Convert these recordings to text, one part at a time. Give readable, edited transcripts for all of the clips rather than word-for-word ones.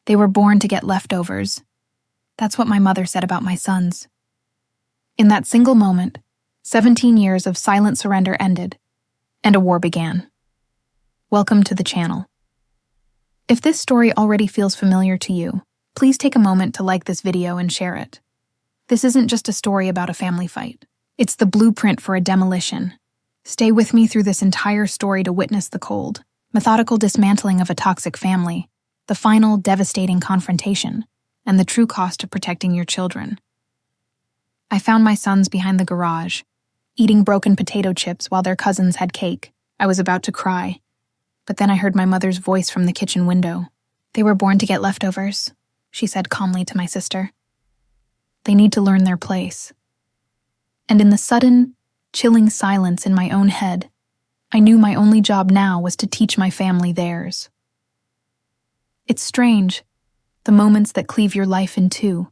They were born to get leftovers. That's what my mother said about my sons. In that single moment, 17 years of silent surrender ended, and a war began. Welcome to the channel. If this story already feels familiar to you, please take a moment to like this video and share it. This isn't just a story about a family fight. It's the blueprint for a demolition. Stay with me through this entire story to witness the cold, methodical dismantling of a toxic family, the final devastating confrontation, and the true cost of protecting your children. I found my sons behind the garage, eating broken potato chips while their cousins had cake. I was about to cry, but then I heard my mother's voice from the kitchen window. "They were born to get leftovers," she said calmly to my sister. "They need to learn their place." And in the sudden, chilling silence in my own head, I knew my only job now was to teach my family theirs. It's strange, the moments that cleave your life in two.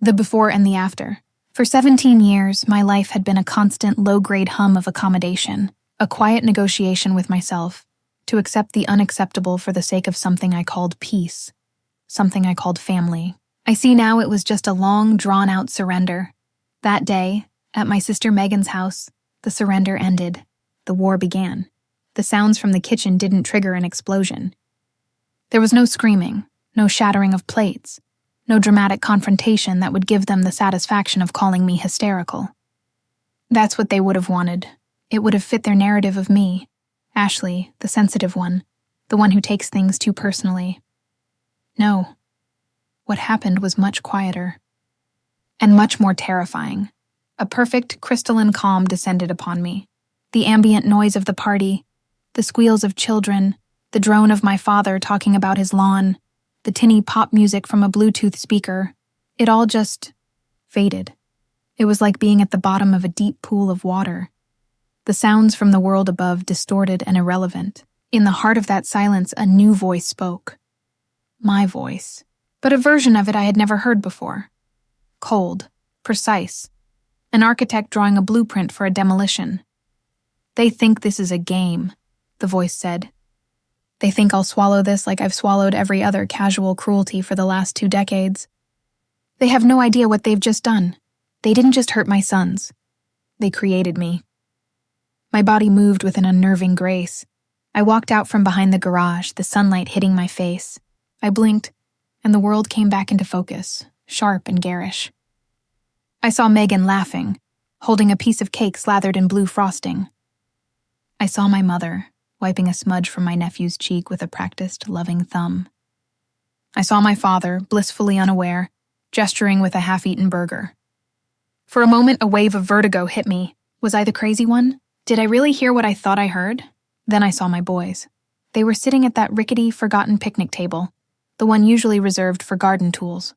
The before and the after. For 17 years, my life had been a constant low-grade hum of accommodation, a quiet negotiation with myself, to accept the unacceptable for the sake of something I called peace, something I called family. I see now it was just a long, drawn-out surrender. That day, at my sister Megan's house, the surrender ended. The war began. The sounds from the kitchen didn't trigger an explosion. There was no screaming, no shattering of plates, no dramatic confrontation that would give them the satisfaction of calling me hysterical. That's what they would have wanted. It would have fit their narrative of me, Ashley, the sensitive one, the one who takes things too personally. No. What happened was much quieter. And much more terrifying. A perfect crystalline calm descended upon me. The ambient noise of the party, the squeals of children, the drone of my father talking about his lawn, the tinny pop music from a Bluetooth speaker, it all just faded. It was like being at the bottom of a deep pool of water. The sounds from the world above distorted and irrelevant. In the heart of that silence, a new voice spoke. My voice. But a version of it I had never heard before. Cold, precise. An architect drawing a blueprint for a demolition. "They think this is a game," the voice said. "They think I'll swallow this like I've swallowed every other casual cruelty for the last 2 decades. They have no idea what they've just done. They didn't just hurt my sons. They created me." My body moved with an unnerving grace. I walked out from behind the garage, the sunlight hitting my face. I blinked, and the world came back into focus, sharp and garish. I saw Megan laughing, holding a piece of cake slathered in blue frosting. I saw my mother, wiping a smudge from my nephew's cheek with a practiced, loving thumb. I saw my father, blissfully unaware, gesturing with a half-eaten burger. For a moment, a wave of vertigo hit me. Was I the crazy one? Did I really hear what I thought I heard? Then I saw my boys. They were sitting at that rickety, forgotten picnic table, the one usually reserved for garden tools.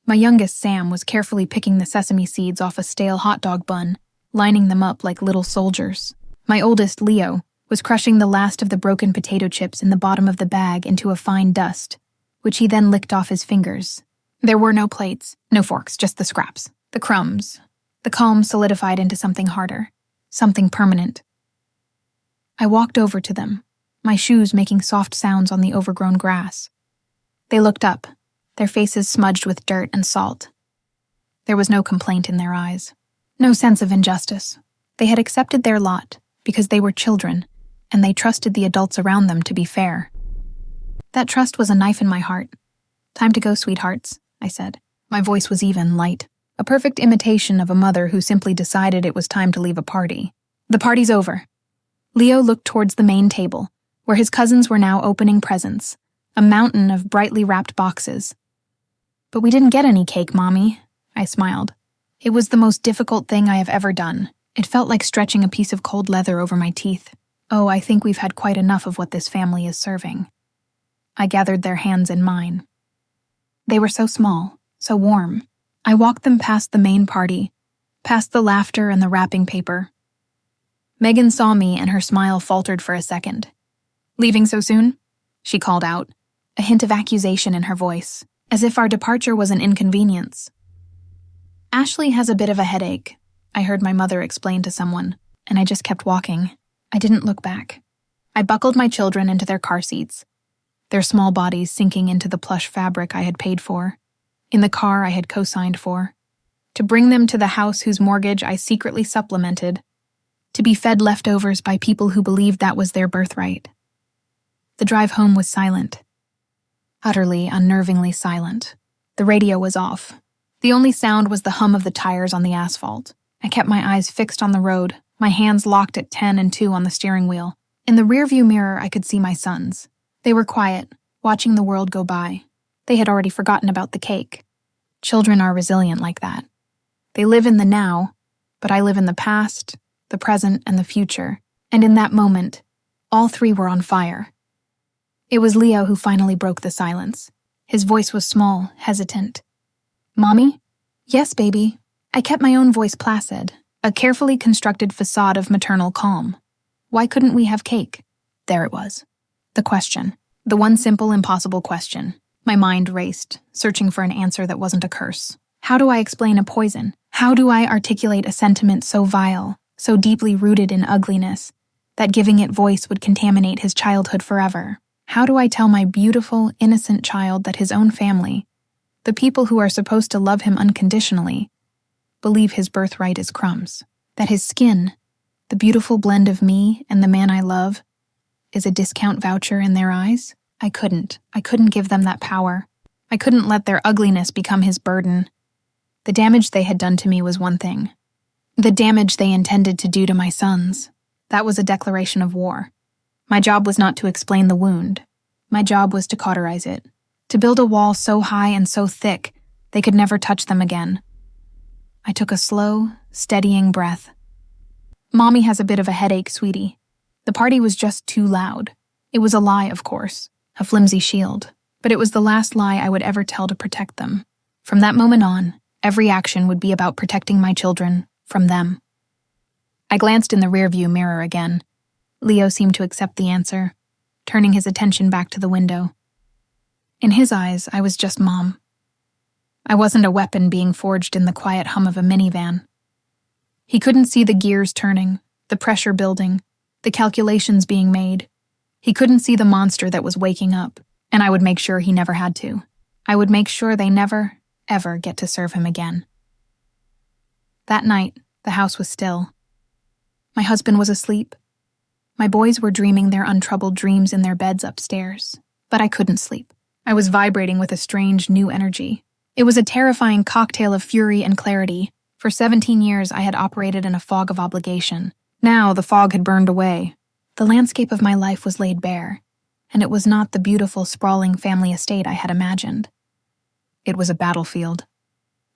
My youngest, Sam, was carefully picking the sesame seeds off a stale hot dog bun, lining them up like little soldiers. My oldest, Leo, was crushing the last of the broken potato chips in the bottom of the bag into a fine dust, which he then licked off his fingers. There were no plates, no forks, just the scraps, the crumbs. The calm solidified into something harder, something permanent. I walked over to them, my shoes making soft sounds on the overgrown grass. They looked up, their faces smudged with dirt and salt. There was no complaint in their eyes, no sense of injustice. They had accepted their lot because they were children, and they trusted the adults around them to be fair. That trust was a knife in my heart. "Time to go, sweethearts," I said. My voice was even, light, a perfect imitation of a mother who simply decided it was time to leave a party. "The party's over." Leo looked towards the main table, where his cousins were now opening presents, a mountain of brightly wrapped boxes. "But we didn't get any cake, Mommy," I smiled. It was the most difficult thing I have ever done. It felt like stretching a piece of cold leather over my teeth. "Oh, I think we've had quite enough of what this family is serving." I gathered their hands in mine. They were so small, so warm. I walked them past the main party, past the laughter and the wrapping paper. Megan saw me and her smile faltered for a second. "Leaving so soon?" she called out, a hint of accusation in her voice, as if our departure was an inconvenience. "Ashley has a bit of a headache," I heard my mother explain to someone, and I just kept walking. I didn't look back. I buckled my children into their car seats. their small bodies sinking into the plush fabric I had paid for, in the car I had co-signed for, to bring them to the house whose mortgage I secretly supplemented, to be fed leftovers by people who believed that was their birthright. The drive home was silent. Utterly, unnervingly silent. The radio was off. The only sound was the hum of the tires on the asphalt. I kept my eyes fixed on the road, my hands locked at 10 and 2 on the steering wheel. In the rearview mirror, I could see my sons. They were quiet, watching the world go by. They had already forgotten about the cake. Children are resilient like that. They live in the now, but I live in the past, the present, and the future. And in that moment, all three were on fire. It was Leo who finally broke the silence. His voice was small, hesitant. "Mommy?" "Yes, baby." I kept my own voice placid, a carefully constructed facade of maternal calm. Why couldn't we have cake? There it was. The question. The one simple, impossible question. My mind raced, searching for an answer that wasn't a curse. How do I explain a poison? How do I articulate a sentiment so vile, so deeply rooted in ugliness, that giving it voice would contaminate his childhood forever? How do I tell my beautiful, innocent child that his own family, the people who are supposed to love him unconditionally, believe his birthright is crumbs? That his skin, the beautiful blend of me and the man I love, is a discount voucher in their eyes? I couldn't give them that power. I couldn't let their ugliness become his burden. The damage they had done to me was one thing. The damage they intended to do to my sons, that was a declaration of war. My job was not to explain the wound. My job was to cauterize it, to build a wall so high and so thick they could never touch them again. I took a slow, steadying breath. "Mommy has a bit of a headache, sweetie. The party was just too loud. It was a lie, of course, a flimsy shield, but it was the last lie I would ever tell to protect them. From that moment on, every action would be about protecting my children from them." I glanced in the rearview mirror again. Leo seemed to accept the answer, turning his attention back to the window. In his eyes, I was just Mom. I wasn't a weapon being forged in the quiet hum of a minivan. He couldn't see the gears turning, the pressure building, the calculations being made. He couldn't see the monster that was waking up, and I would make sure he never had to. I would make sure they never, ever get to serve him again. That night, the house was still. My husband was asleep. My boys were dreaming their untroubled dreams in their beds upstairs, but I couldn't sleep. I was vibrating with a strange new energy. It was a terrifying cocktail of fury and clarity. For 17 years, I had operated in a fog of obligation. Now, the fog had burned away. The landscape of my life was laid bare, and it was not the beautiful, sprawling family estate I had imagined. It was a battlefield.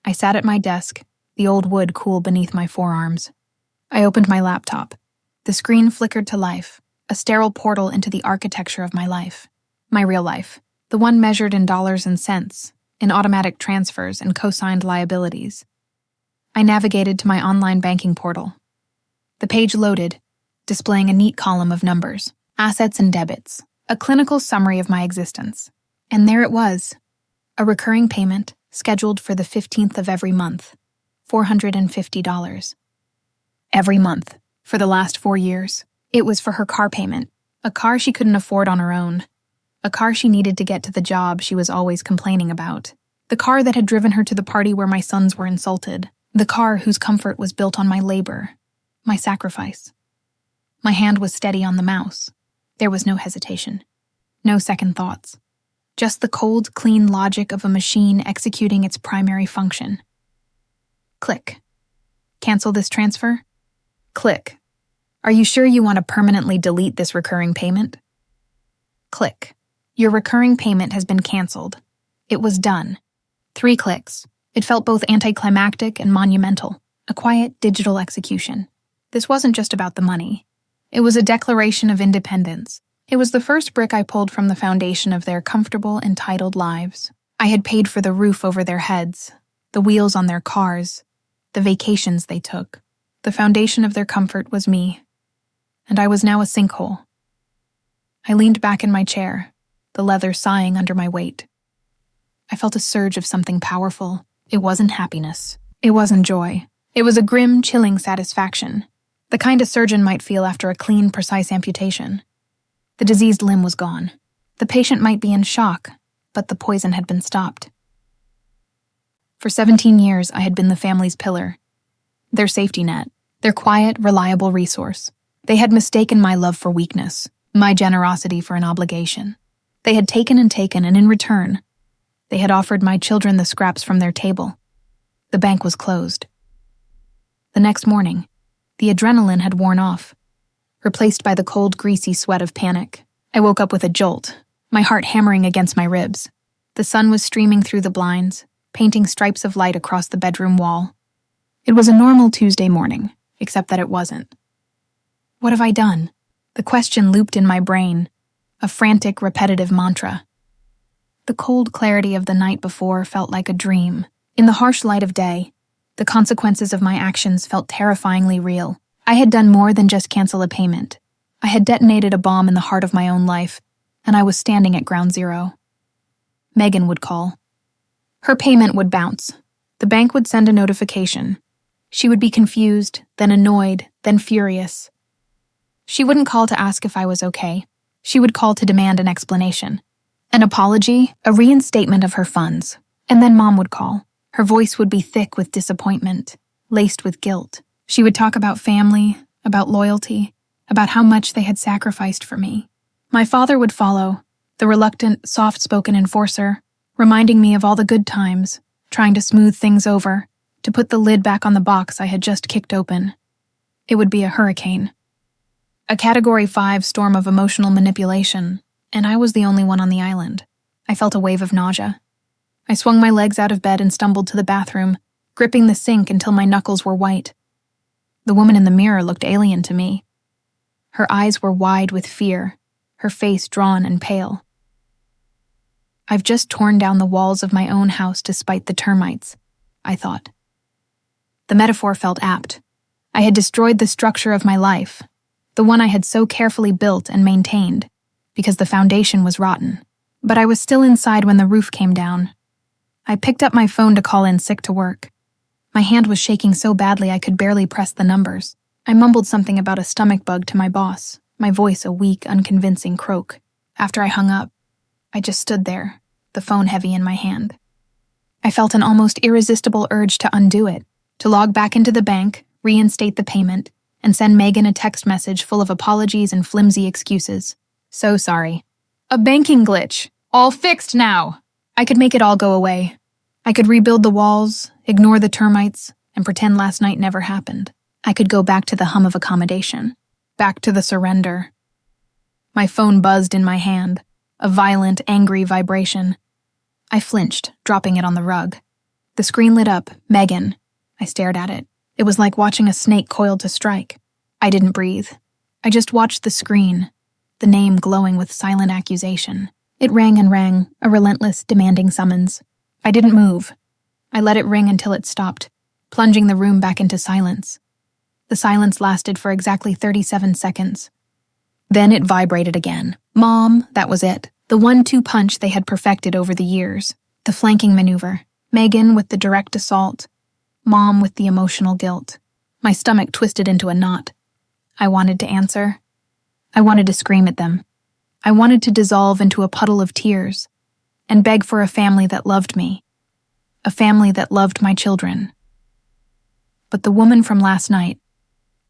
I sat at my desk, the old wood cool beneath my forearms. I opened my laptop. The screen flickered to life, a sterile portal into the architecture of my life. My real life, the one measured in dollars and cents, in automatic transfers and co-signed liabilities. I navigated to my online banking portal. The page loaded, displaying a neat column of numbers, assets and debits, a clinical summary of my existence. And there it was, a recurring payment scheduled for the 15th of every month, $450. Every month. For the last 4 years. It was for her car payment, a car she couldn't afford on her own, a car she needed to get to the job she was always complaining about, the car that had driven her to the party where my sons were insulted, the car whose comfort was built on my labor, my sacrifice. My hand was steady on the mouse. There was no hesitation, no second thoughts, just the cold, clean logic of a machine executing its primary function. Click. Cancel this transfer? Click. Are you sure you want to permanently delete this recurring payment? Click. Your recurring payment has been canceled. It was done. 3 clicks. It felt both anticlimactic and monumental, a quiet digital execution. This wasn't just about the money. It was a declaration of independence. It was the first brick I pulled from the foundation of their comfortable, entitled lives. I had paid for the roof over their heads, the wheels on their cars, the vacations they took. The foundation of their comfort was me, and I was now a sinkhole. I leaned back in my chair, the leather sighing under my weight. I felt a surge of something powerful. It wasn't happiness. It wasn't joy. It was a grim, chilling satisfaction, the kind a surgeon might feel after a clean, precise amputation. The diseased limb was gone. The patient might be in shock, but the poison had been stopped. For 17 years, I had been the family's pillar, their safety net, their quiet, reliable resource. They had mistaken my love for weakness, my generosity for an obligation. They had taken, and in return, they had offered my children the scraps from their table. The bank was closed. The next morning, the adrenaline had worn off, replaced by the cold, greasy sweat of panic. I woke up with a jolt, my heart hammering against my ribs. The sun was streaming through the blinds, painting stripes of light across the bedroom wall. It was a normal Tuesday morning, except that it wasn't. What have I done? The question looped in my brain, a frantic, repetitive mantra. The cold clarity of the night before felt like a dream. In the harsh light of day, the consequences of my actions felt terrifyingly real. I had done more than just cancel a payment. I had detonated a bomb in the heart of my own life, and I was standing at ground zero. Megan would call. Her payment would bounce. The bank would send a notification. She would be confused, then annoyed, then furious. She wouldn't call to ask if I was okay. She would call to demand an explanation. An apology, a reinstatement of her funds. And then Mom would call. Her voice would be thick with disappointment, laced with guilt. She would talk about family, about loyalty, about how much they had sacrificed for me. My father would follow, the reluctant, soft-spoken enforcer, reminding me of all the good times, trying to smooth things over, to put the lid back on the box I had just kicked open. It would be a hurricane. A Category 5 storm of emotional manipulation, and I was the only one on the island. I felt a wave of nausea. I swung my legs out of bed and stumbled to the bathroom, gripping the sink until my knuckles were white. The woman in the mirror looked alien to me. Her eyes were wide with fear, her face drawn and pale. I've just torn down the walls of my own house to spite the termites, I thought. The metaphor felt apt. I had destroyed the structure of my life, the one I had so carefully built and maintained, because the foundation was rotten. But I was still inside when the roof came down. I picked up my phone to call in sick to work. My hand was shaking so badly I could barely press the numbers. I mumbled something about a stomach bug to my boss, my voice a weak, unconvincing croak. After I hung up, I just stood there, the phone heavy in my hand. I felt an almost irresistible urge to undo it, to log back into the bank, reinstate the payment, and send Megan a text message full of apologies and flimsy excuses. So sorry. A banking glitch. All fixed now. I could make it all go away. I could rebuild the walls, ignore the termites, and pretend last night never happened. I could go back to the hum of accommodation, back to the surrender. My phone buzzed in my hand, a violent, angry vibration. I flinched, dropping it on the rug. The screen lit up, Megan. I stared at it. It was like watching a snake coiled to strike. I didn't breathe. I just watched the screen, the name glowing with silent accusation. It rang and rang, a relentless, demanding summons. I didn't move. I let it ring until it stopped, plunging the room back into silence. The silence lasted for exactly 37 seconds. Then it vibrated again. Mom, that was it. The 1-2 punch they had perfected over the years. The flanking maneuver. Megan with the direct assault. Mom with the emotional guilt. My stomach twisted into a knot. I wanted to answer. I wanted to scream at them. I wanted to dissolve into a puddle of tears and beg for a family that loved me. A family that loved my children. But the woman from last night,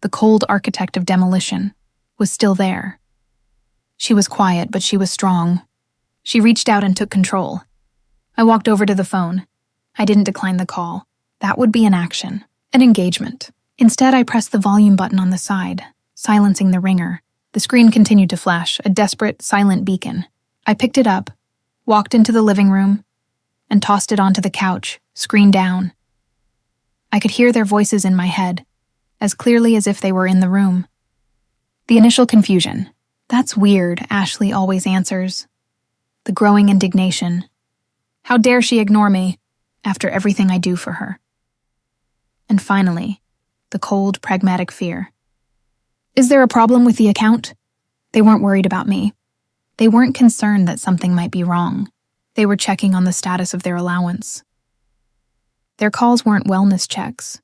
the cold architect of demolition, was still there. She was quiet, but she was strong. She reached out and took control. I walked over to the phone. I didn't decline the call. That would be an action, an engagement. Instead, I pressed the volume button on the side, silencing the ringer. The screen continued to flash, a desperate, silent beacon. I picked it up, walked into the living room, and tossed it onto the couch, screen down. I could hear their voices in my head, as clearly as if they were in the room. The initial confusion. That's weird, Ashley always answers. The growing indignation. How dare she ignore me, after everything I do for her? And finally, the cold, pragmatic fear. Is there a problem with the account? They weren't worried about me. They weren't concerned that something might be wrong. They were checking on the status of their allowance. Their calls weren't wellness checks.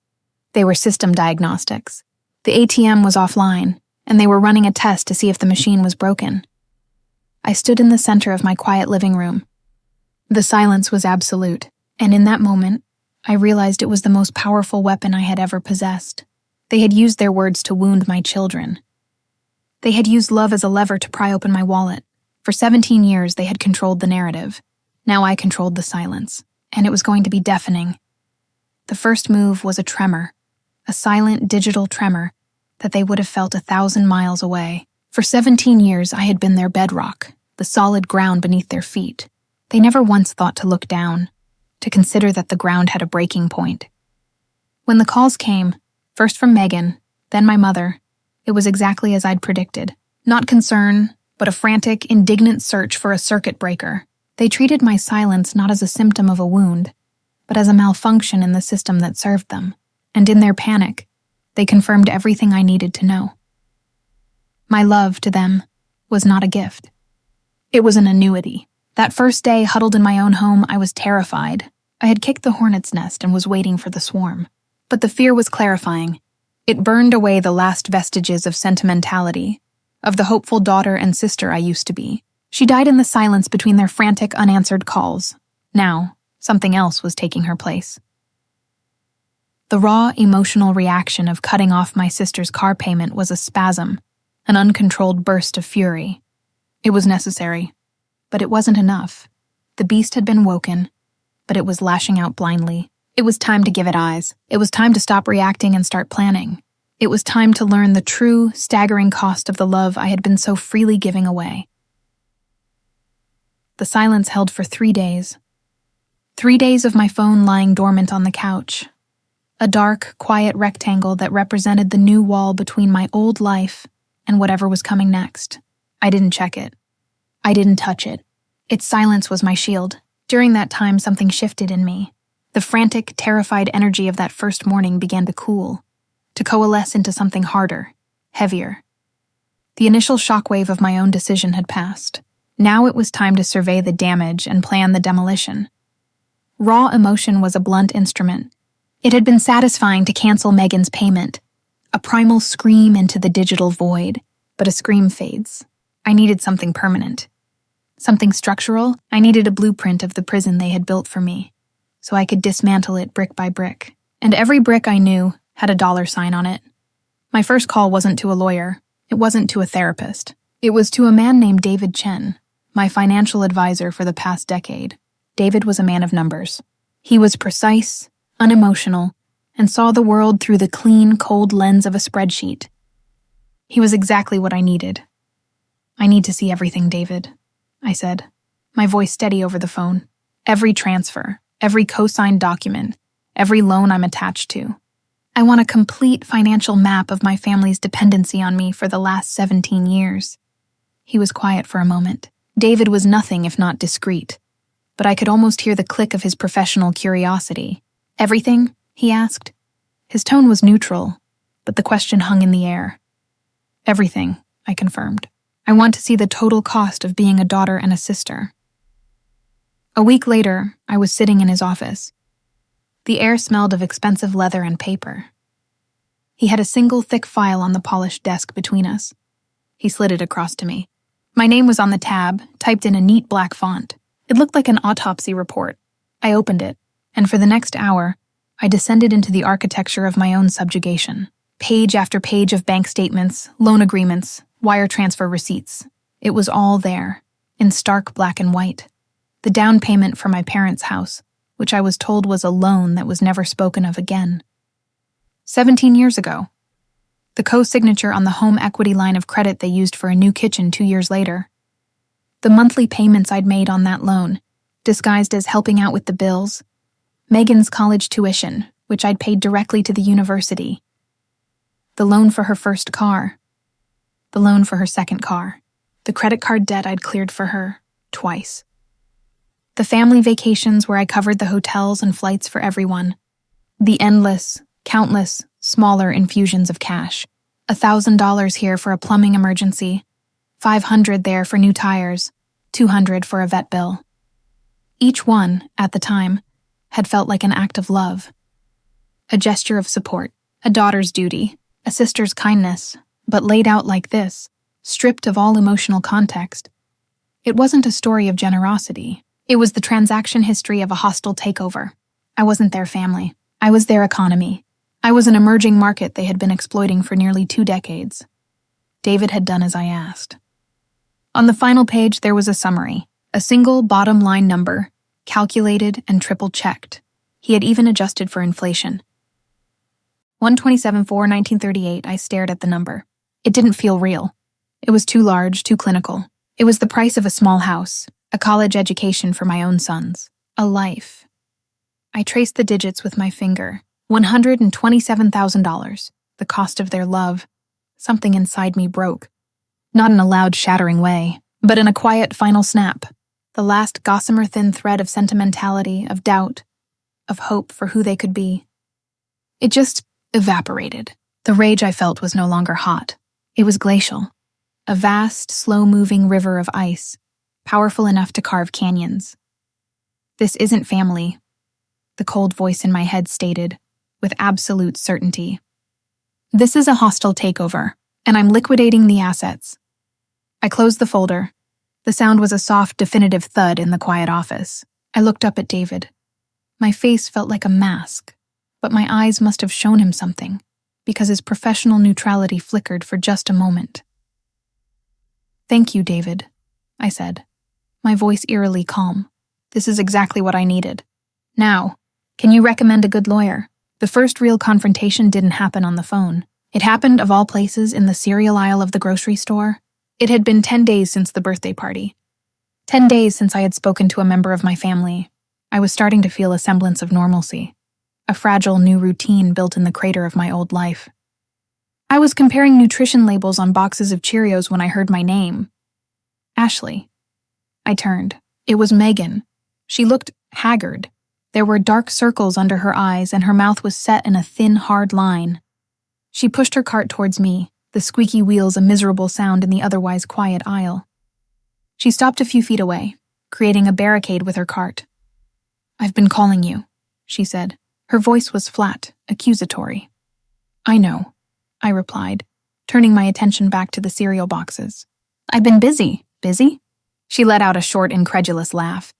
They were system diagnostics. The ATM was offline, and they were running a test to see if the machine was broken. I stood in the center of my quiet living room. The silence was absolute, and in that moment, I realized it was the most powerful weapon I had ever possessed. They had used their words to wound my children. They had used love as a lever to pry open my wallet. For 17 years, they had controlled the narrative. Now I controlled the silence, and it was going to be deafening. The first move was a tremor, a silent digital tremor that they would have felt 1,000 miles away. For 17 years, I had been their bedrock, the solid ground beneath their feet. They never once thought to look down, to consider that the ground had a breaking point. When the calls came, first from Megan, then my mother, it was exactly as I'd predicted. Not concern, but a frantic, indignant search for a circuit breaker. They treated my silence not as a symptom of a wound, but as a malfunction in the system that served them. And in their panic, they confirmed everything I needed to know. My love to them was not a gift. It was an annuity. That first day, huddled in my own home, I was terrified. I had kicked the hornet's nest and was waiting for the swarm. But the fear was clarifying. It burned away the last vestiges of sentimentality, of the hopeful daughter and sister I used to be. She died in the silence between their frantic, unanswered calls. Now, something else was taking her place. The raw, emotional reaction of cutting off my sister's car payment was a spasm, an uncontrolled burst of fury. It was necessary, but it wasn't enough. The beast had been woken, but it was lashing out blindly. It was time to give it eyes. It was time to stop reacting and start planning. It was time to learn the true, staggering cost of the love I had been so freely giving away. The silence held for 3 days. 3 days of my phone lying dormant on the couch. A dark, quiet rectangle that represented the new wall between my old life and whatever was coming next. I didn't check it. I didn't touch it. Its silence was my shield. During that time, something shifted in me. The frantic, terrified energy of that first morning began to cool, to coalesce into something harder, heavier. The initial shockwave of my own decision had passed. Now it was time to survey the damage and plan the demolition. Raw emotion was a blunt instrument. It had been satisfying to cancel Megan's payment, a primal scream into the digital void, but a scream fades. I needed something permanent. Something structural. I needed a blueprint of the prison they had built for me, so I could dismantle it brick by brick. And every brick I knew had a $sign on it. My first call wasn't to a lawyer. It wasn't to a therapist. It was to a man named David Chen, my financial advisor for the past decade. David was a man of numbers. He was precise, unemotional, and saw the world through the clean, cold lens of a spreadsheet. He was exactly what I needed. "I need to see everything, David," I said, my voice steady over the phone. "Every transfer, every co-signed document, every loan I'm attached to. I want a complete financial map of my family's dependency on me for the last 17 years. He was quiet for a moment. David was nothing if not discreet, but I could almost hear the click of his professional curiosity. "Everything?" he asked. His tone was neutral, but the question hung in the air. "Everything," I confirmed. "I want to see the total cost of being a daughter and a sister." A week later, I was sitting in his office. The air smelled of expensive leather and paper. He had a single thick file on the polished desk between us. He slid it across to me. My name was on the tab, typed in a neat black font. It looked like an autopsy report. I opened it, and for the next hour, I descended into the architecture of my own subjugation. Page after page of bank statements, loan agreements, wire transfer receipts. It was all there, in stark black and white. The down payment for my parents' house, which I was told was a loan that was never spoken of again. 17 years ago. The co-signature on the home equity line of credit they used for a new kitchen 2 years later. The monthly payments I'd made on that loan, disguised as helping out with the bills. Megan's college tuition, which I'd paid directly to the university. The loan for her first car. The loan for her second car. The credit card debt I'd cleared for her, twice. The family vacations where I covered the hotels and flights for everyone. The endless, countless, smaller infusions of cash. $1,000 here for a plumbing emergency. $500 there for new tires. $200 for a vet bill. Each one, at the time, had felt like an act of love. A gesture of support, a daughter's duty, a sister's kindness, but laid out like this, stripped of all emotional context. It wasn't a story of generosity. It was the transaction history of a hostile takeover. I wasn't their family. I was their economy. I was an emerging market they had been exploiting for nearly 2 decades. David had done as I asked. On the final page, there was a summary, a single bottom-line number, calculated and triple-checked. He had even adjusted for inflation. 127/4/1938, I stared at the number. It didn't feel real. It was too large, too clinical. It was the price of a small house, a college education for my own sons, a life. I traced the digits with my finger. $127,000, the cost of their love. Something inside me broke. Not in a loud, shattering way, but in a quiet, final snap. The last gossamer thin thread of sentimentality, of doubt, of hope for who they could be. It just evaporated. The rage I felt was no longer hot. It was glacial. A vast, slow-moving river of ice, powerful enough to carve canyons. This isn't family, the cold voice in my head stated, with absolute certainty. This is a hostile takeover, and I'm liquidating the assets. I closed the folder. The sound was a soft, definitive thud in the quiet office. I looked up at David. My face felt like a mask, but my eyes must have shown him something, because his professional neutrality flickered for just a moment. "Thank you, David," I said, my voice eerily calm. "This is exactly what I needed. Now, can you recommend a good lawyer?" The first real confrontation didn't happen on the phone. It happened, of all places, in the cereal aisle of the grocery store. It had been 10 days since the birthday party. 10 days since I had spoken to a member of my family. I was starting to feel a semblance of normalcy, a fragile new routine built in the crater of my old life. I was comparing nutrition labels on boxes of Cheerios when I heard my name. Ashley. I turned. It was Megan. She looked haggard. There were dark circles under her eyes, and her mouth was set in a thin, hard line. She pushed her cart towards me, the squeaky wheels a miserable sound in the otherwise quiet aisle. She stopped a few feet away, creating a barricade with her cart. "I've been calling you," she said. Her voice was flat, accusatory. "I know," I replied, turning my attention back to the cereal boxes. "I've been busy." "Busy?" She let out a short, incredulous laugh.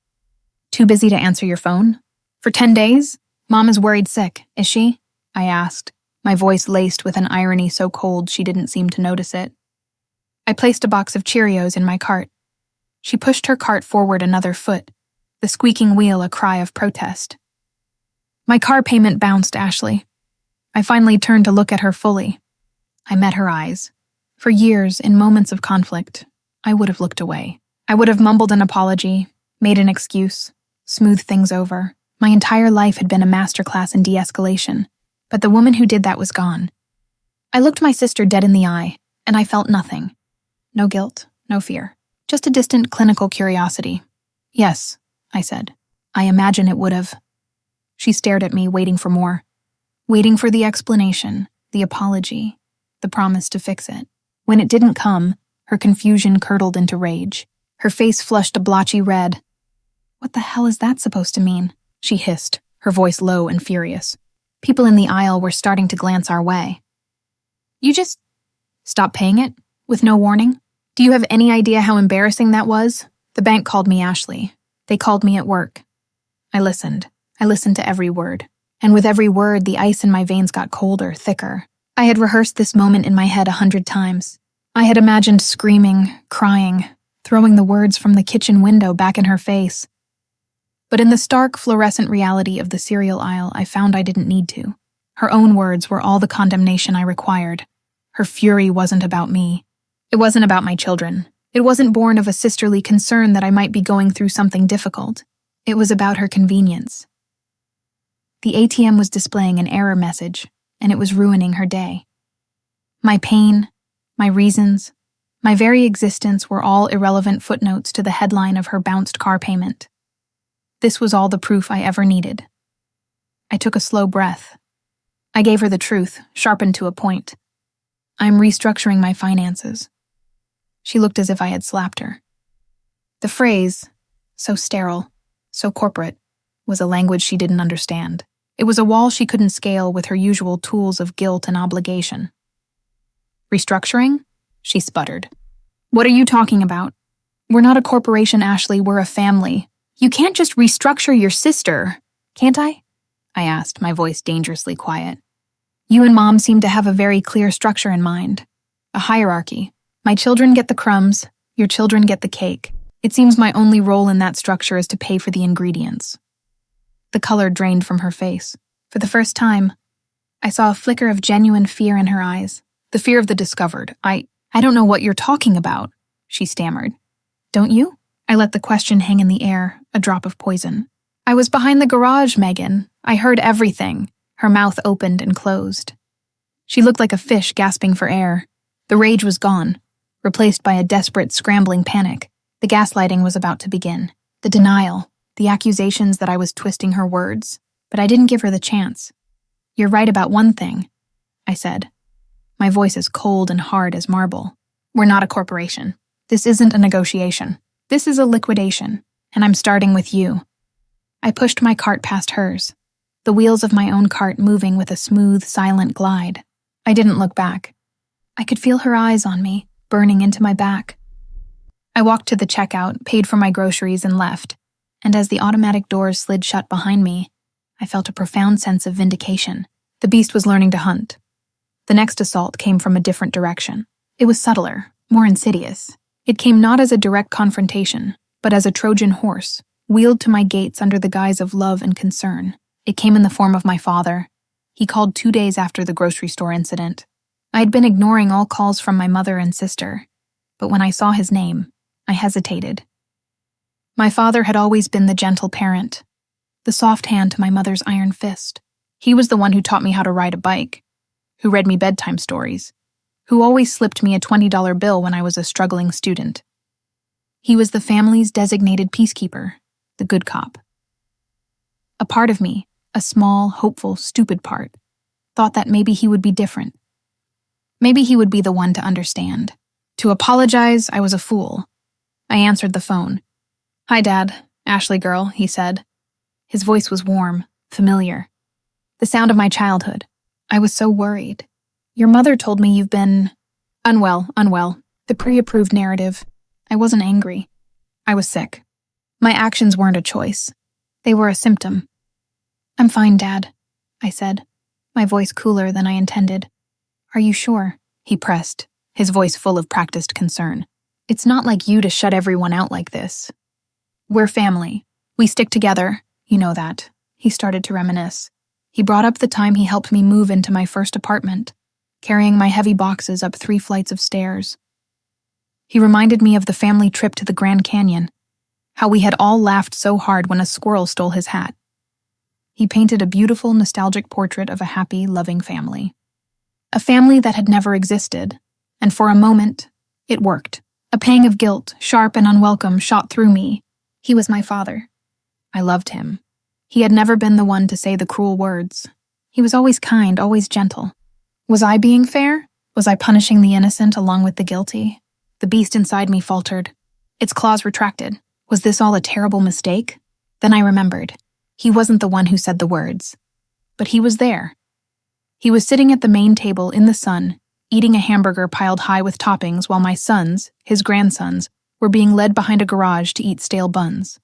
"Too busy to answer your phone? For 10 days? Mom is worried sick, is she?" I asked, my voice laced with an irony so cold she didn't seem to notice it. I placed a box of Cheerios in my cart. She pushed her cart forward another foot, the squeaking wheel a cry of protest. "My car payment bounced, Ashley." I finally turned to look at her fully. I met her eyes. For years, in moments of conflict, I would have looked away. I would have mumbled an apology, made an excuse, smoothed things over. My entire life had been a masterclass in de-escalation, but the woman who did that was gone. I looked my sister dead in the eye, and I felt nothing. No guilt, no fear, just a distant clinical curiosity. "Yes," I said. "I imagine it would have." She stared at me, waiting for more. Waiting for the explanation, the apology, the promise to fix it. When it didn't come, her confusion curdled into rage. Her face flushed a blotchy red. "What the hell is that supposed to mean?" she hissed, her voice low and furious. People in the aisle were starting to glance our way. "You just stopped paying it? With no warning? Do you have any idea how embarrassing that was? The bank called me Ashley. They called me at work." I listened. I listened to every word. And with every word, the ice in my veins got colder, thicker. I had rehearsed this moment in my head 100 times. I had imagined screaming, crying, throwing the words from the kitchen window back in her face. But in the stark, fluorescent reality of the cereal aisle, I found I didn't need to. Her own words were all the condemnation I required. Her fury wasn't about me. It wasn't about my children. It wasn't born of a sisterly concern that I might be going through something difficult. It was about her convenience. The ATM was displaying an error message, and it was ruining her day. My pain, my reasons, my very existence were all irrelevant footnotes to the headline of her bounced car payment. This was all the proof I ever needed. I took a slow breath. I gave her the truth, sharpened to a point. "I'm restructuring my finances." She looked as if I had slapped her. The phrase, so sterile, so corporate, was a language she didn't understand. It was a wall she couldn't scale with her usual tools of guilt and obligation. "Restructuring?" she sputtered. "What are you talking about?" We're not a corporation, Ashley, we're a family. You can't just restructure your sister. Can't I? I asked, my voice dangerously quiet. You and Mom seem to have a very clear structure in mind. A hierarchy. My children get the crumbs, your children get the cake. It seems my only role in that structure is to pay for the ingredients. The color drained from her face. For the first time, I saw a flicker of genuine fear in her eyes. The fear of the discovered. I don't know what you're talking about, she stammered. Don't you? I let the question hang in the air, a drop of poison. I was behind the garage, Megan. I heard everything. Her mouth opened and closed. She looked like a fish gasping for air. The rage was gone, replaced by a desperate, scrambling panic. The gaslighting was about to begin. The denial, the accusations that I was twisting her words. But I didn't give her the chance. You're right about one thing, I said. My voice as cold and hard as marble. We're not a corporation. This isn't a negotiation. This is a liquidation, and I'm starting with you. I pushed my cart past hers, the wheels of my own cart moving with a smooth, silent glide. I didn't look back. I could feel her eyes on me, burning into my back. I walked to the checkout, paid for my groceries, and left, and as the automatic doors slid shut behind me, I felt a profound sense of vindication. The beast was learning to hunt. The next assault came from a different direction. It was subtler, more insidious. It came not as a direct confrontation, but as a Trojan horse, wheeled to my gates under the guise of love and concern. It came in the form of my father. He called 2 days after the grocery store incident. I had been ignoring all calls from my mother and sister, but when I saw his name, I hesitated. My father had always been the gentle parent, the soft hand to my mother's iron fist. He was the one who taught me how to ride a bike, who read me bedtime stories, who always slipped me a $20 bill when I was a struggling student. He was the family's designated peacekeeper, the good cop. A part of me, a small, hopeful, stupid part, thought that maybe he would be different. Maybe he would be the one to understand. To apologize, I was a fool. I answered the phone. Hi, Dad. Ashley girl, he said. His voice was warm, familiar. The sound of my childhood. I was so worried. Your mother told me you've been unwell. The pre-approved narrative. I wasn't angry. I was sick. My actions weren't a choice. They were a symptom. I'm fine, Dad, I said, my voice cooler than I intended. Are you sure? He pressed, his voice full of practiced concern. It's not like you to shut everyone out like this. We're family. We stick together. You know that. He started to reminisce. He brought up the time he helped me move into my first apartment, carrying my heavy boxes up 3 flights of stairs. He reminded me of the family trip to the Grand Canyon, how we had all laughed so hard when a squirrel stole his hat. He painted a beautiful, nostalgic portrait of a happy, loving family. A family that had never existed, and for a moment, it worked. A pang of guilt, sharp and unwelcome, shot through me. He was my father. I loved him. He had never been the one to say the cruel words. He was always kind, always gentle. Was I being fair? Was I punishing the innocent along with the guilty? The beast inside me faltered. Its claws retracted. Was this all a terrible mistake? Then I remembered. He wasn't the one who said the words. But he was there. He was sitting at the main table in the sun, eating a hamburger piled high with toppings while my sons, his grandsons, were being led behind a garage to eat stale buns.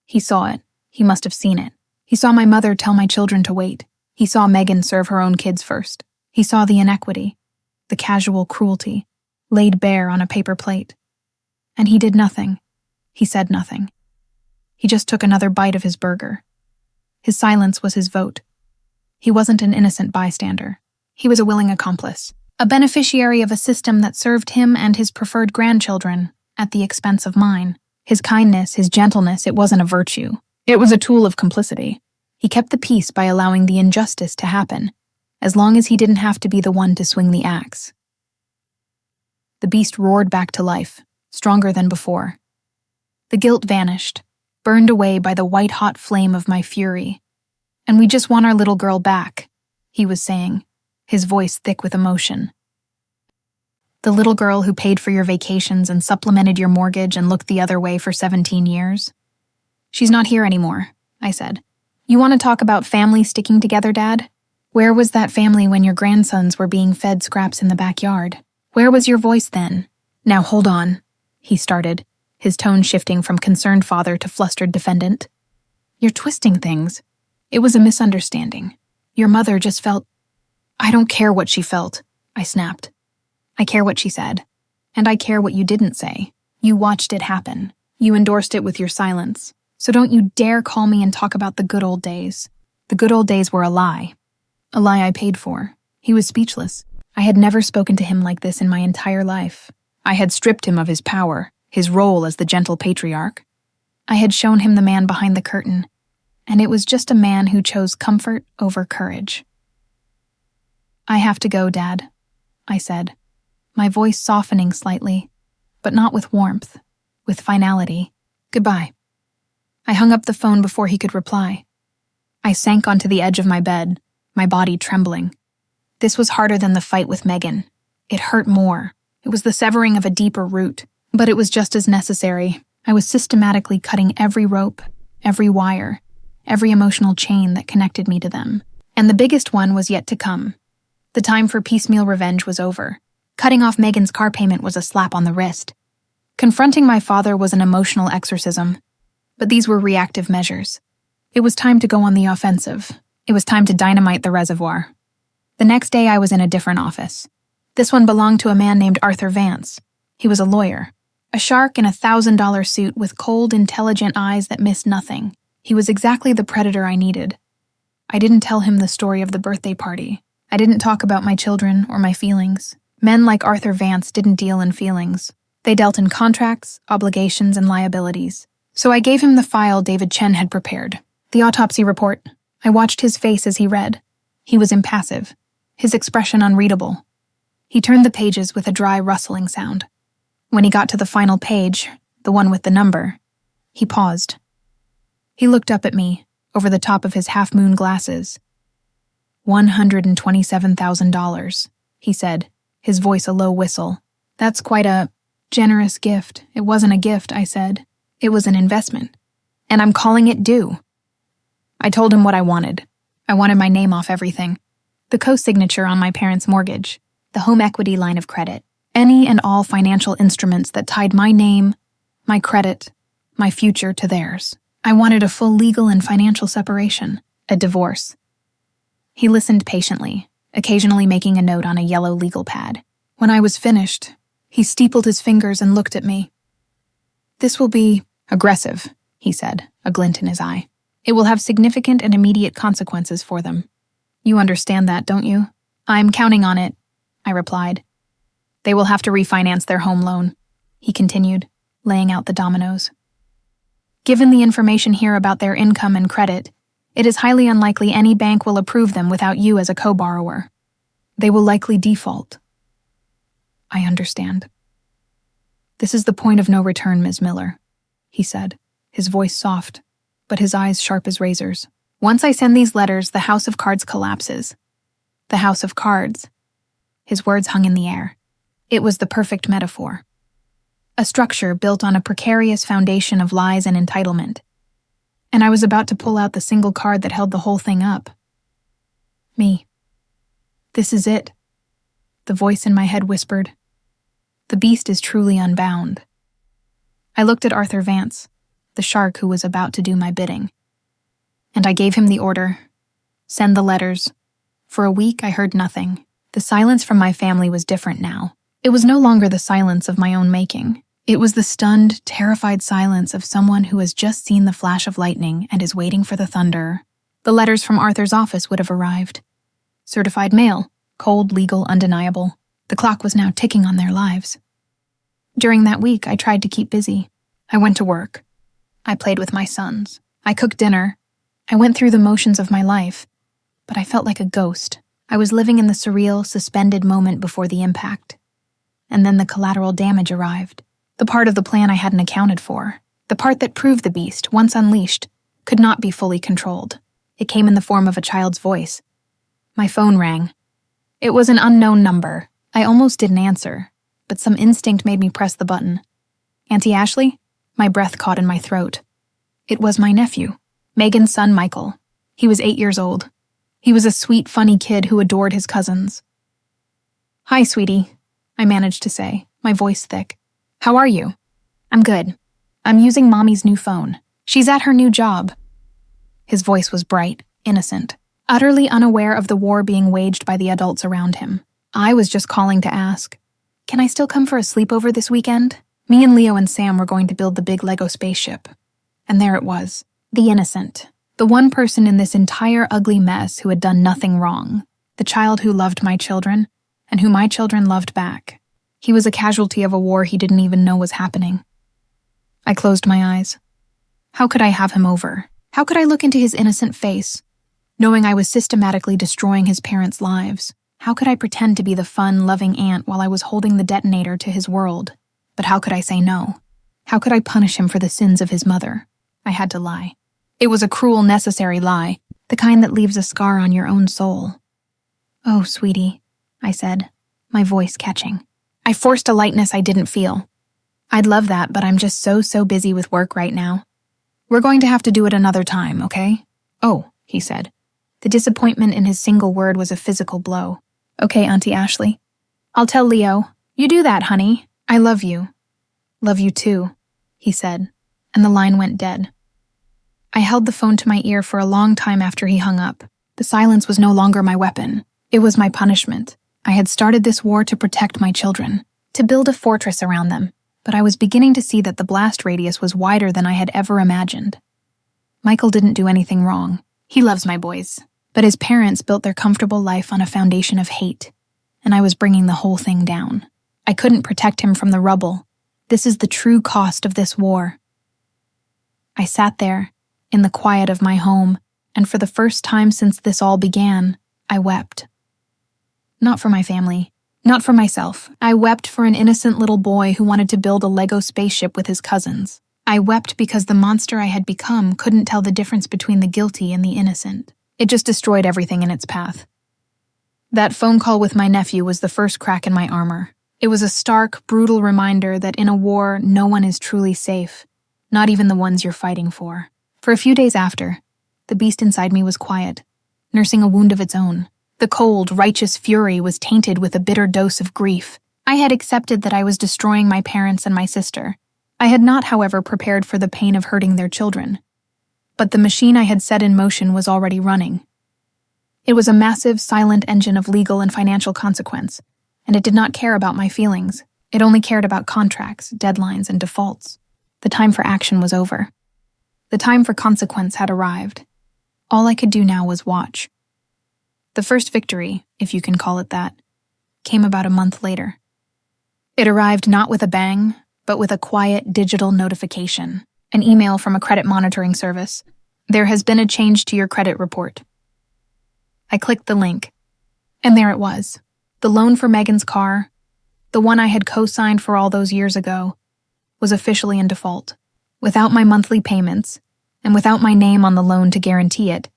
He saw it. He must have seen it. He saw my mother tell my children to wait. He saw Megan serve her own kids first. He saw the inequity, the casual cruelty, laid bare on a paper plate. And he did nothing. He said nothing. He just took another bite of his burger. His silence was his vote. He wasn't an innocent bystander. He was a willing accomplice, a beneficiary of a system that served him and his preferred grandchildren at the expense of mine. His kindness, his gentleness, it wasn't a virtue. It was a tool of complicity. He kept the peace by allowing the injustice to happen, as long as he didn't have to be the one to swing the axe. The beast roared back to life, stronger than before. The guilt vanished, burned away by the white-hot flame of my fury. And we just want our little girl back, he was saying, his voice thick with emotion. The little girl who paid for your vacations and supplemented your mortgage and looked the other way for 17 years? She's not here anymore, I said. You want to talk about family sticking together, Dad? Where was that family when your grandsons were being fed scraps in the backyard? Where was your voice then? Now hold on, he started, his tone shifting from concerned father to flustered defendant. "You're twisting things. It was a misunderstanding. Your mother just felt—" "I don't care what she felt," I snapped. "I care what she said. And I care what you didn't say. You watched it happen. You endorsed it with your silence. So don't you dare call me and talk about the good old days. The good old days were a lie. A lie I paid for." He was speechless. I had never spoken to him like this in my entire life. I had stripped him of his power, his role as the gentle patriarch. I had shown him the man behind the curtain, and it was just a man who chose comfort over courage. "I have to go, Dad," I said, my voice softening slightly, but not with warmth, with finality. "Goodbye." I hung up the phone before he could reply. I sank onto the edge of my bed, my body trembling. This was harder than the fight with Megan. It hurt more. It was the severing of a deeper root, but it was just as necessary. I was systematically cutting every rope, every wire, every emotional chain that connected me to them. And the biggest one was yet to come. The time for piecemeal revenge was over. Cutting off Megan's car payment was a slap on the wrist. Confronting my father was an emotional exorcism, but these were reactive measures. It was time to go on the offensive. It was time to dynamite the reservoir. The next day I was in a different office. This one belonged to a man named Arthur Vance. He was a lawyer. A shark in a $1,000 suit with cold, intelligent eyes that missed nothing. He was exactly the predator I needed. I didn't tell him the story of the birthday party. I didn't talk about my children or my feelings. Men like Arthur Vance didn't deal in feelings. They dealt in contracts, obligations, and liabilities. So I gave him the file David Chen had prepared. The autopsy report. I watched his face as he read. He was impassive, his expression unreadable. He turned the pages with a dry rustling sound. When he got to the final page, the one with the number, he paused. He looked up at me, over the top of his half-moon glasses. $127,000, he said, his voice a low whistle. "That's quite a generous gift." "It wasn't a gift," I said. "It was an investment. And I'm calling it due." I told him what I wanted. I wanted my name off everything. The co-signature on my parents' mortgage, the home equity line of credit, any and all financial instruments that tied my name, my credit, my future to theirs. I wanted a full legal and financial separation, a divorce. He listened patiently, occasionally making a note on a yellow legal pad. When I was finished, he steepled his fingers and looked at me. "This will be aggressive," he said, a glint in his eye. "It will have significant and immediate consequences for them. You understand that, don't you?" "I'm counting on it," I replied. "They will have to refinance their home loan," he continued, laying out the dominoes. "Given the information here about their income and credit, it is highly unlikely any bank will approve them without you as a co-borrower. They will likely default." "I understand." "This is the point of no return, Ms. Miller," he said, his voice soft, but his eyes sharp as razors. "Once I send these letters, the house of cards collapses." The house of cards. His words hung in the air. It was the perfect metaphor. A structure built on a precarious foundation of lies and entitlement. And I was about to pull out the single card that held the whole thing up. Me. "This is it," the voice in my head whispered. "The beast is truly unbound." I looked at Arthur Vance, the shark who was about to do my bidding. And I gave him the order. Send the letters. For a week, I heard nothing. The silence from my family was different now. It was no longer the silence of my own making. It was the stunned, terrified silence of someone who has just seen the flash of lightning and is waiting for the thunder. The letters from Arthur's office would have arrived. Certified mail, cold, legal, undeniable. The clock was now ticking on their lives. During that week, I tried to keep busy. I went to work. I played with my sons. I cooked dinner. I went through the motions of my life, but I felt like a ghost. I was living in the surreal, suspended moment before the impact. And then the collateral damage arrived. The part of the plan I hadn't accounted for. The part that proved the beast, once unleashed, could not be fully controlled. It came in the form of a child's voice. My phone rang. It was an unknown number. I almost didn't answer, but some instinct made me press the button. "Auntie Ashley?" My breath caught in my throat. It was my nephew, Megan's son Michael. He was 8 years old. He was a sweet, funny kid who adored his cousins. "Hi, sweetie," I managed to say, my voice thick. "How are you?" "I'm good. I'm using Mommy's new phone. She's at her new job." His voice was bright, innocent, utterly unaware of the war being waged by the adults around him. I was just calling to ask, "Can I still come for a sleepover this weekend?" Me and Leo and Sam were going to build the big Lego spaceship. And there it was, the innocent, the one person in this entire ugly mess who had done nothing wrong, the child who loved my children, and who my children loved back. He was a casualty of a war he didn't even know was happening. I closed my eyes. How could I have him over? How could I look into his innocent face, knowing I was systematically destroying his parents' lives? How could I pretend to be the fun, loving aunt while I was holding the detonator to his world? But how could I say no? How could I punish him for the sins of his mother? I had to lie. It was a cruel, necessary lie, the kind that leaves a scar on your own soul. "Oh, sweetie," I said, my voice catching. I forced a lightness I didn't feel. "I'd love that, but I'm just so busy with work right now. We're going to have to do it another time, okay?" "Oh," he said. The disappointment in his single word was a physical blow. "Okay, Auntie Ashley. I'll tell Leo. You do that, honey. I love you." "Love you too," he said, and the line went dead. I held the phone to my ear for a long time after he hung up. The silence was no longer my weapon. It was my punishment. I had started this war to protect my children, to build a fortress around them, but I was beginning to see that the blast radius was wider than I had ever imagined. Michael didn't do anything wrong. He loves my boys, but his parents built their comfortable life on a foundation of hate, and I was bringing the whole thing down. I couldn't protect him from the rubble. This is the true cost of this war. I sat there, in the quiet of my home, and for the first time since this all began, I wept. Not for my family, not for myself. I wept for an innocent little boy who wanted to build a Lego spaceship with his cousins. I wept because the monster I had become couldn't tell the difference between the guilty and the innocent. It just destroyed everything in its path. That phone call with my nephew was the first crack in my armor. It was a stark, brutal reminder that in a war, no one is truly safe, not even the ones you're fighting for. For a few days after, the beast inside me was quiet, nursing a wound of its own. The cold, righteous fury was tainted with a bitter dose of grief. I had accepted that I was destroying my parents and my sister. I had not, however, prepared for the pain of hurting their children. But the machine I had set in motion was already running. It was a massive, silent engine of legal and financial consequence, and it did not care about my feelings. It only cared about contracts, deadlines, and defaults. The time for action was over. The time for consequence had arrived. All I could do now was watch. The first victory, if you can call it that, came about a month later. It arrived not with a bang, but with a quiet digital notification, an email from a credit monitoring service. "There has been a change to your credit report." I clicked the link, and there it was. The loan for Megan's car, the one I had co-signed for all those years ago, was officially in default. Without my monthly payments, and without my name on the loan to guarantee it,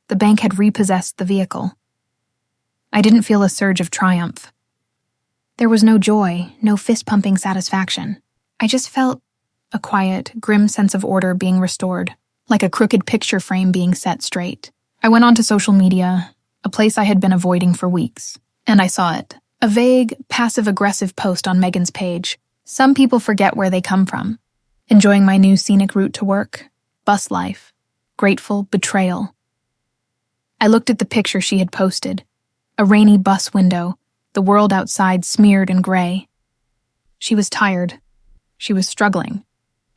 the bank had repossessed the vehicle. I didn't feel a surge of triumph. There was no joy, no fist-pumping satisfaction. I just felt a quiet, grim sense of order being restored, like a crooked picture frame being set straight. I went onto social media, a place I had been avoiding for weeks, and I saw it. A vague, passive-aggressive post on Megan's page. Some people forget where they come from. Enjoying my new scenic route to work, bus life, grateful, betrayal. I looked at the picture she had posted. A rainy bus window, the world outside smeared in gray. She was tired. She was struggling.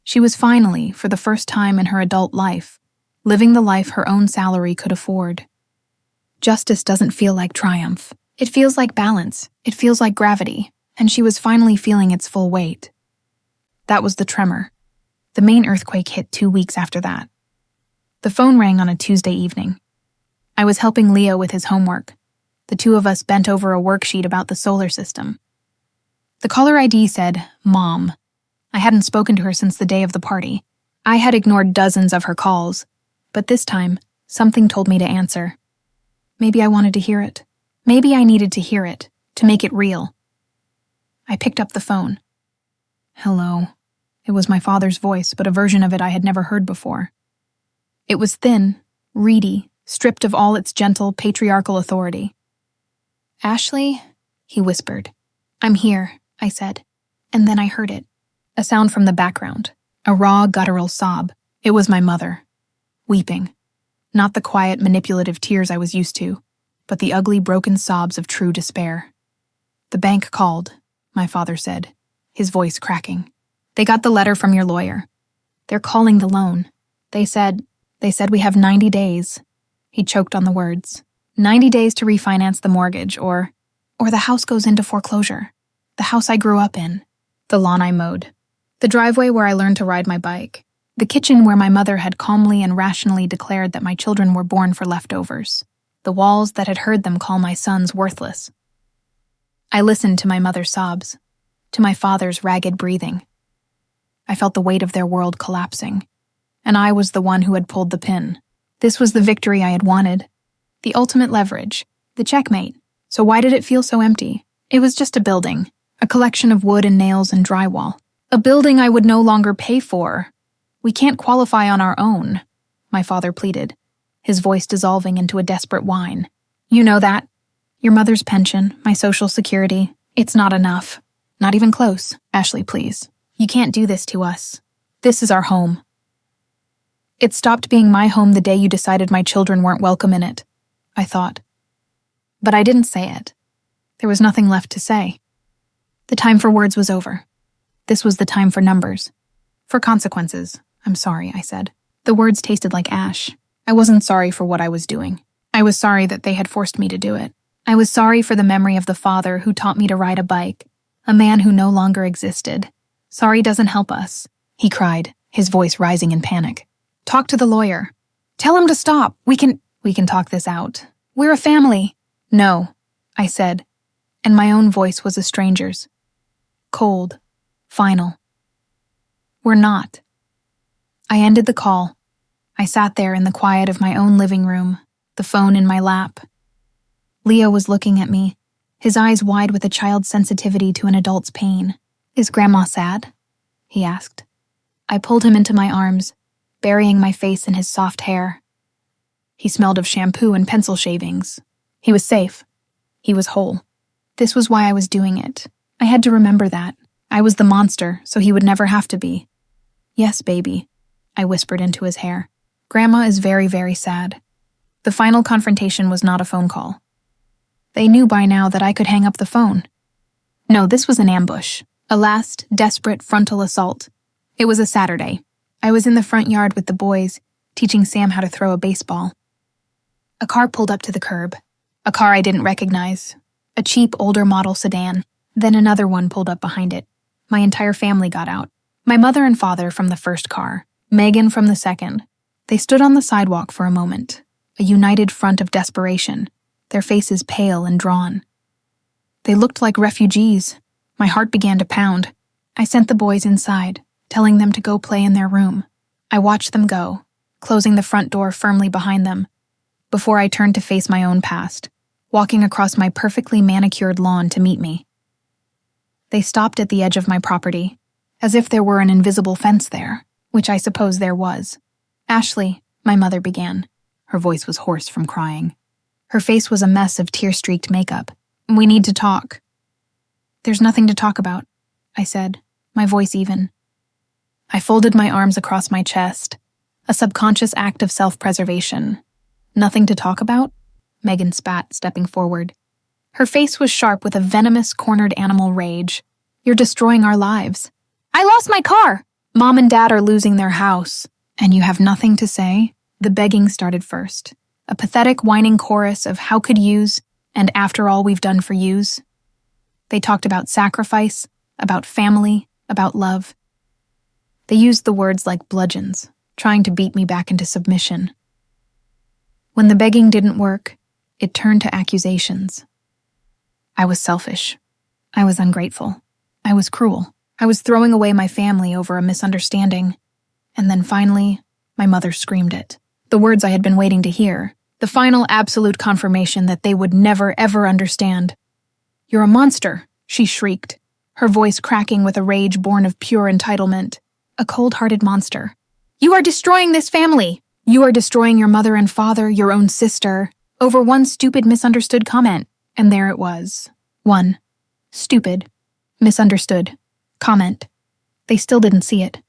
She was finally, for the first time in her adult life, living the life her own salary could afford. Justice doesn't feel like triumph. It feels like balance. It feels like gravity, and she was finally feeling its full weight. That was the tremor. The main earthquake hit 2 weeks after that. The phone rang on a Tuesday evening. I was helping Leo with his homework. The two of us bent over a worksheet about the solar system. The caller ID said, "Mom." I hadn't spoken to her since the day of the party. I had ignored dozens of her calls, but this time, something told me to answer. Maybe I wanted to hear it. Maybe I needed to hear it, to make it real. I picked up the phone. "Hello." It was my father's voice, but a version of it I had never heard before. It was thin, reedy, stripped of all its gentle, patriarchal authority. "Ashley?" he whispered. "I'm here," I said, and then I heard it. A sound from the background. A raw, guttural sob. It was my mother, weeping. Not the quiet, manipulative tears I was used to, but the ugly, broken sobs of true despair. "The bank called," my father said, his voice cracking. "They got the letter from your lawyer. They're calling the loan. They said we have 90 days. He choked on the words. 90 days to refinance the mortgage, or the house goes into foreclosure. The house I grew up in. The lawn I mowed. The driveway where I learned to ride my bike. The kitchen where my mother had calmly and rationally declared that my children were born for leftovers. The walls that had heard them call my sons worthless." I listened to my mother's sobs, to my father's ragged breathing. I felt the weight of their world collapsing, and I was the one who had pulled the pin. This was the victory I had wanted, the ultimate leverage, the checkmate. So why did it feel so empty? It was just a building, a collection of wood and nails and drywall. A building I would no longer pay for. "We can't qualify on our own," my father pleaded, his voice dissolving into a desperate whine. "You know that. Your mother's pension, my social security, it's not enough. Not even close. Ashley, please. You can't do this to us. This is our home." It stopped being my home the day you decided my children weren't welcome in it, I thought. But I didn't say it. There was nothing left to say. The time for words was over. This was the time for numbers. For consequences. "I'm sorry," I said. The words tasted like ash. I wasn't sorry for what I was doing. I was sorry that they had forced me to do it. I was sorry for the memory of the father who taught me to ride a bike, a man who no longer existed. "Sorry doesn't help us," he cried, his voice rising in panic. "Talk to the lawyer. Tell him to stop. We can talk this out. We're a family." "No," I said, and my own voice was a stranger's. Cold. Final. "We're not." I ended the call. I sat there in the quiet of my own living room, the phone in my lap. Leo was looking at me, his eyes wide with a child's sensitivity to an adult's pain. "Is Grandma sad?" he asked. I pulled him into my arms, burying my face in his soft hair. He smelled of shampoo and pencil shavings. He was safe. He was whole. This was why I was doing it. I had to remember that. I was the monster, so he would never have to be. "Yes, baby," I whispered into his hair. "Grandma is very, very sad." The final confrontation was not a phone call. They knew by now that I could hang up the phone. No, this was an ambush. A last, desperate frontal assault. It was a Saturday. I was in the front yard with the boys, teaching Sam how to throw a baseball. A car pulled up to the curb. A car I didn't recognize. A cheap, older model sedan. Then another one pulled up behind it. My entire family got out. My mother and father from the first car. Megan from the second. They stood on the sidewalk for a moment, a united front of desperation, their faces pale and drawn. They looked like refugees. My heart began to pound. I sent the boys inside, telling them to go play in their room. I watched them go, closing the front door firmly behind them, before I turned to face my own past, walking across my perfectly manicured lawn to meet me. They stopped at the edge of my property, as if there were an invisible fence there, which I suppose there was. "Ashley," my mother began. Her voice was hoarse from crying. Her face was a mess of tear-streaked makeup. "We need to talk." "There's nothing to talk about," I said, my voice even. I folded my arms across my chest, a subconscious act of self-preservation. "Nothing to talk about?" Megan spat, stepping forward. Her face was sharp with a venomous, cornered animal rage. "You're destroying our lives." "I lost my car!" "Mom and Dad are losing their house." "And you have nothing to say?" The begging started first. A pathetic, whining chorus of "how could yous," and "after all we've done for yous." They talked about sacrifice, about family, about love. They used the words like bludgeons, trying to beat me back into submission. When the begging didn't work, it turned to accusations. I was selfish. I was ungrateful. I was cruel. I was throwing away my family over a misunderstanding. And then finally, my mother screamed it. The words I had been waiting to hear. The final absolute confirmation that they would never, ever understand. "You're a monster," she shrieked, her voice cracking with a rage born of pure entitlement. A cold-hearted monster. "You are destroying this family. You are destroying your mother and father, your own sister, over one stupid, misunderstood comment." And there it was. One stupid, misunderstood comment. They still didn't see it.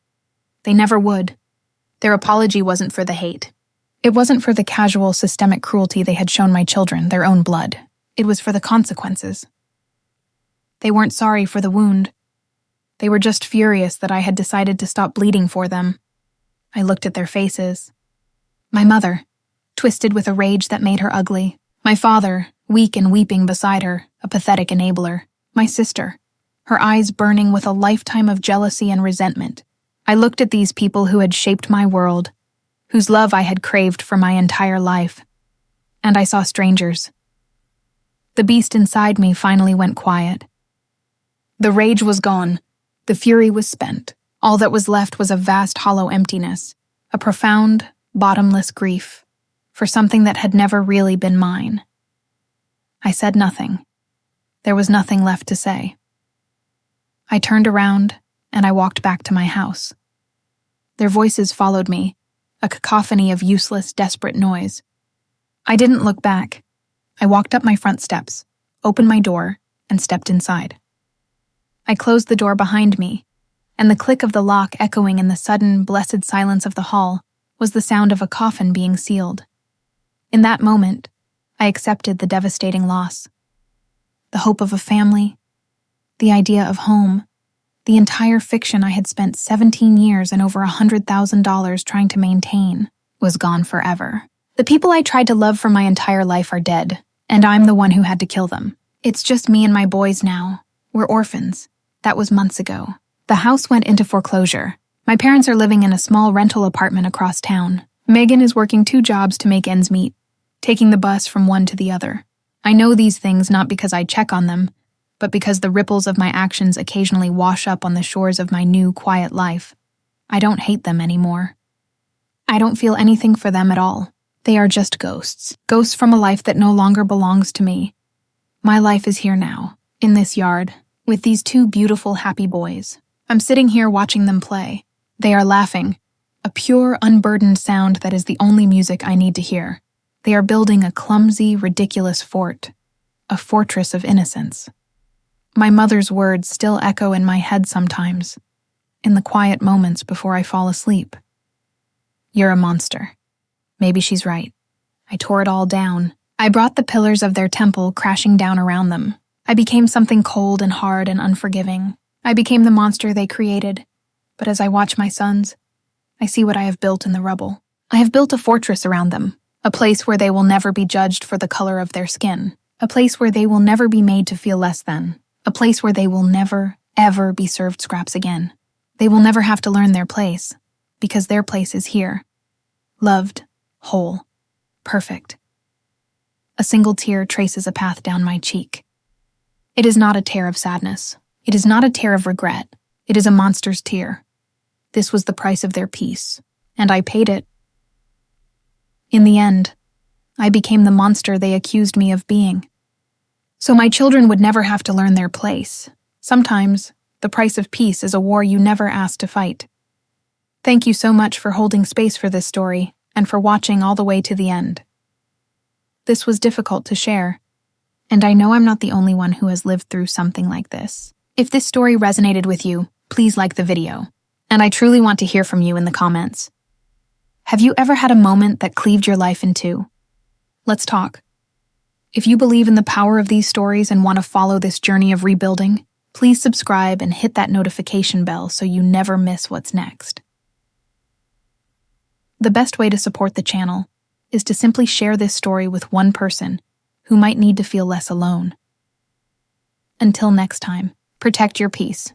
They never would. Their apology wasn't for the hate. It wasn't for the casual, systemic cruelty they had shown my children, their own blood. It was for the consequences. They weren't sorry for the wound. They were just furious that I had decided to stop bleeding for them. I looked at their faces. My mother, twisted with a rage that made her ugly. My father, weak and weeping beside her, a pathetic enabler. My sister, her eyes burning with a lifetime of jealousy and resentment. I looked at these people who had shaped my world, whose love I had craved for my entire life. And I saw strangers. The beast inside me finally went quiet. The rage was gone. The fury was spent. All that was left was a vast hollow emptiness, a profound, bottomless grief for something that had never really been mine. I said nothing. There was nothing left to say. I turned around and I walked back to my house. Their voices followed me, a cacophony of useless, desperate noise. I didn't look back. I walked up my front steps, opened my door, and stepped inside. I closed the door behind me, and the click of the lock echoing in the sudden, blessed silence of the hall was the sound of a coffin being sealed. In that moment, I accepted the devastating loss. The hope of a family, the idea of home, the entire fiction I had spent 17 years and over $100,000 trying to maintain was gone forever. The people I tried to love for my entire life are dead, and I'm the one who had to kill them. It's just me and my boys now. We're orphans. That was months ago. The house went into foreclosure. My parents are living in a small rental apartment across town. Megan is working 2 jobs to make ends meet, taking the bus from one to the other. I know these things not because I check on them, but because the ripples of my actions occasionally wash up on the shores of my new, quiet life. I don't hate them anymore. I don't feel anything for them at all. They are just ghosts. Ghosts from a life that no longer belongs to me. My life is here now, in this yard, with these 2 beautiful, happy boys. I'm sitting here watching them play. They are laughing, a pure, unburdened sound that is the only music I need to hear. They are building a clumsy, ridiculous fort, a fortress of innocence. My mother's words still echo in my head sometimes, in the quiet moments before I fall asleep. You're a monster. Maybe she's right. I tore it all down. I brought the pillars of their temple crashing down around them. I became something cold and hard and unforgiving. I became the monster they created. But as I watch my sons, I see what I have built in the rubble. I have built a fortress around them, a place where they will never be judged for the color of their skin, a place where they will never be made to feel less than, a place where they will never, ever be served scraps again. They will never have to learn their place, because their place is here. Loved, whole, perfect. A single tear traces a path down my cheek. It is not a tear of sadness. It is not a tear of regret. It is a monster's tear. This was the price of their peace, and I paid it. In the end, I became the monster they accused me of being. So my children would never have to learn their place. Sometimes, the price of peace is a war you never asked to fight. Thank you so much for holding space for this story and for watching all the way to the end. This was difficult to share, and I know I'm not the only one who has lived through something like this. If this story resonated with you, please like the video, and I truly want to hear from you in the comments. Have you ever had a moment that cleaved your life in two? Let's talk. If you believe in the power of these stories and want to follow this journey of rebuilding, please subscribe and hit that notification bell so you never miss what's next. The best way to support the channel is to simply share this story with one person who might need to feel less alone. Until next time, protect your peace.